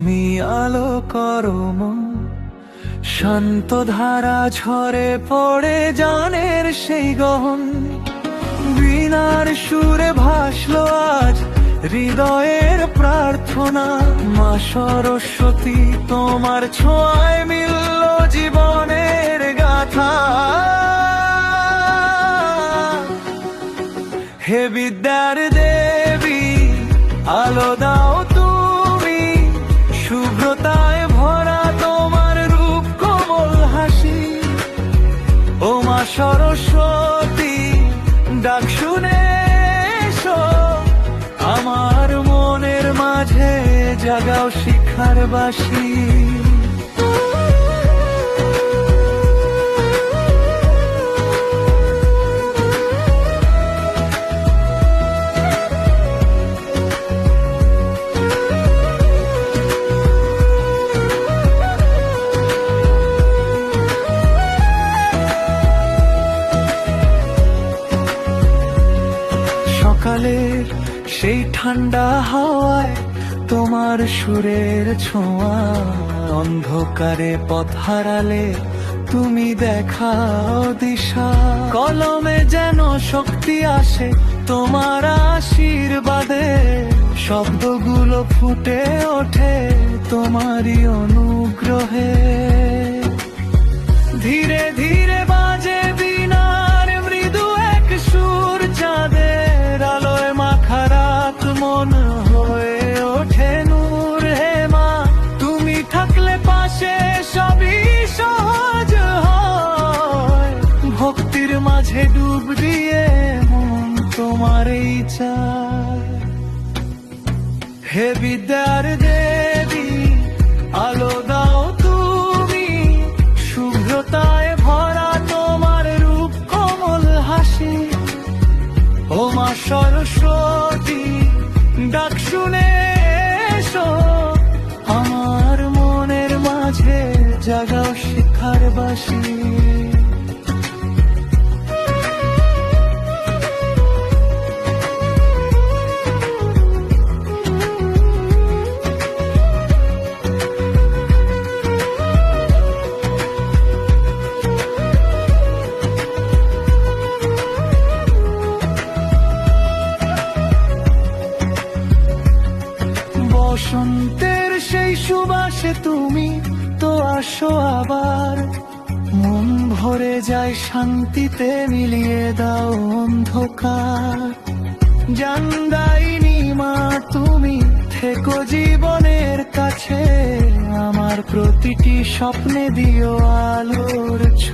তুমি আলো করো মন, শান্ত ধারা ঝরে পড়ে জানের সেই গহন। বীণার সুরে ভাসলো আজ হৃদয়ের প্রার্থনা। মা সরস্বতী তোমার ছোঁয়ায় মিলল জীবনের গাথা। হে বিদ্যার দেবী আলো দাও তুমি, শুভ্রতায় ভরা তোমার রূপ কোমল হাসি। ও মা সরস্বতী ডাক শুনে এসো, আমার মনের মাঝে জাগাও শিখার বাসি। সকালের সেই ঠান্ডা হাওয়ায় তোমার সুরের ছোঁয়া। অন্ধকারে পথ হারালে তুমি দেখাও দিশা। কলমে যেন শক্তি আসে তোমার আশীর্বাদে, শব্দগুলো ফুটে ওঠে তোমারই অনুগ্রহে। ধীরে ধীরে বাজে বীণার মৃদু এক সুর, চাঁদের আলোয় মাখা রাত মন হয়ে ওঠে নূর। হে মা তুমি থাকলে পাশে সবই সহজ হয়, ভক্তির মাঝে ডুব দিয়ে মন তোমারই চায়। হে বিদ্যার দেবী আলো দাও তুমি, শুভ্রতায় ভরা তোমার রূপ কোমল হাসি। ও মা সরস্বতী ডাক শুনে এসো, আমার মনের মাঝে জাগাও শিখার বাসি। বসন্তের সেই সুবাসে তুমি তো আসো আবার, মন ভরে যায় শান্তিতে মিলিয়ে দাও অন্ধকার। জানদাইনি মা তুমি থেকো জীবনের কাছে, আমার প্রতিটি স্বপ্নে দিও আলোর ছোঁয়া।